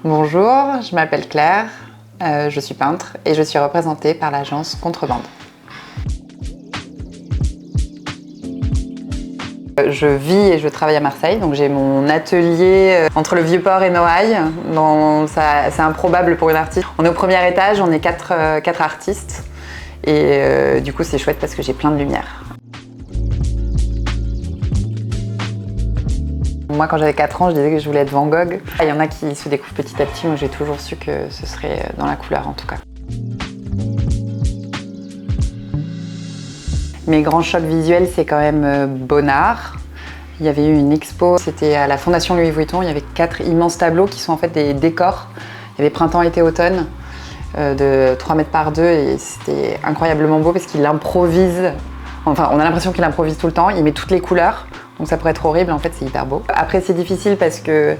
Bonjour, je m'appelle Claire, je suis peintre et je suis représentée par l'agence Contrebande. Je vis et je travaille à Marseille, donc j'ai mon atelier entre le Vieux-Port et Noailles. C'est improbable pour une artiste. On est au premier étage, on est quatre artistes et du coup c'est chouette parce que j'ai plein de lumière. Moi, quand j'avais 4 ans, je disais que je voulais être Van Gogh. Il y en a qui se découvrent petit à petit, moi j'ai toujours su que ce serait dans la couleur en tout cas. Mes grands chocs visuels, c'est quand même Bonnard. Il y avait eu une expo, c'était à la Fondation Louis Vuitton, il y avait 4 immenses tableaux qui sont en fait des décors. Il y avait printemps, été, automne, de 3 mètres par 2 et c'était incroyablement beau parce qu'il improvise. Enfin, on a l'impression qu'il improvise tout le temps, il met toutes les couleurs, donc ça pourrait être horrible, en fait c'est hyper beau. Après c'est difficile parce que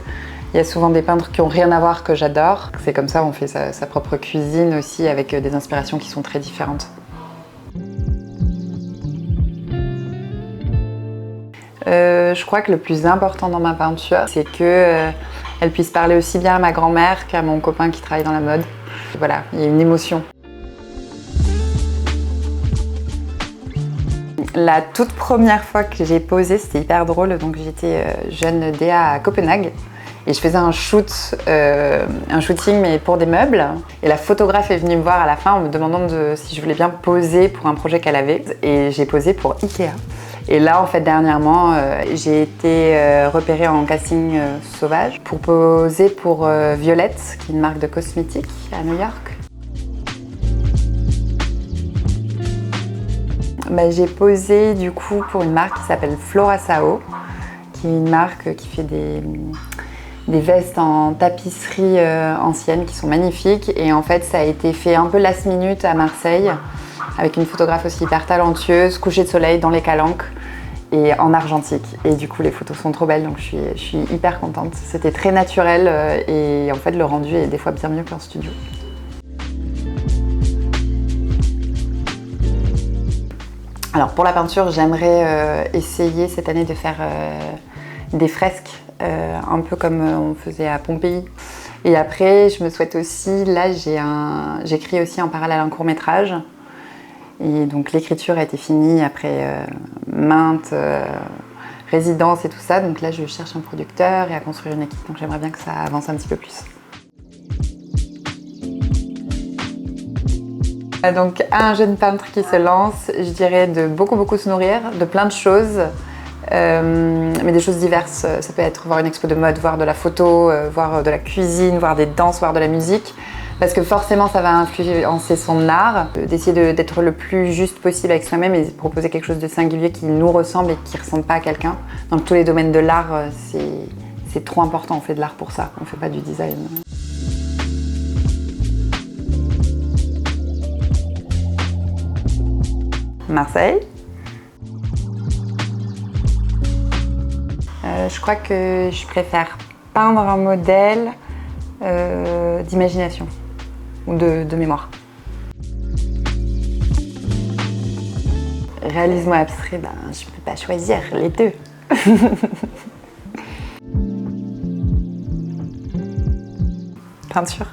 il y a souvent des peintres qui n'ont rien à voir que j'adore. C'est comme ça, on fait sa propre cuisine aussi avec des inspirations qui sont très différentes. Je crois que le plus important dans ma peinture, c'est qu'elle puisse parler aussi bien à ma grand-mère qu'à mon copain qui travaille dans la mode. Voilà, il y a une émotion. La toute première fois que j'ai posé, c'était hyper drôle. Donc j'étais jeune DA à Copenhague et je faisais un shooting mais pour des meubles. Et la photographe est venue me voir à la fin en me demandant si je voulais bien poser pour un projet qu'elle avait. Et j'ai posé pour Ikea. Et là, en fait, dernièrement, j'ai été repérée en casting sauvage pour poser pour Violette, qui est une marque de cosmétiques à New York. J'ai posé du coup pour une marque qui s'appelle Flora Sao, qui est une marque qui fait des vestes en tapisserie ancienne qui sont magnifiques. Et en fait, ça a été fait un peu last minute à Marseille, avec une photographe aussi hyper talentueuse, coucher de soleil dans les calanques et en argentique. Et du coup, les photos sont trop belles, donc je suis hyper contente. C'était très naturel et en fait, le rendu est des fois bien mieux qu'en studio. Alors pour la peinture, j'aimerais essayer cette année de faire des fresques, un peu comme on faisait à Pompéi. Et après, je me souhaite aussi, là j'écris aussi en parallèle un court-métrage. Et donc l'écriture a été finie après maintes résidences et tout ça. Donc là, je cherche un producteur et à construire une équipe. Donc j'aimerais bien que ça avance un petit peu plus. Donc un jeune peintre qui se lance, je dirais de beaucoup se nourrir, de plein de choses, mais des choses diverses. Ça peut être voir une expo de mode, voir de la photo, voir de la cuisine, voir des danses, voir de la musique. Parce que forcément ça va influencer son art, d'essayer d'être le plus juste possible avec soi-même et de proposer quelque chose de singulier qui nous ressemble et qui ne ressemble pas à quelqu'un. Dans tous les domaines de l'art, c'est trop important, on fait de l'art pour ça, on ne fait pas du design. Marseille. Je crois que je préfère peindre un modèle d'imagination ou de mémoire. Réalisme abstrait, je peux pas choisir les deux. Peinture.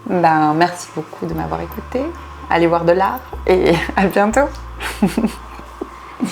Merci beaucoup de m'avoir écoutée. Allez voir de l'art et à bientôt.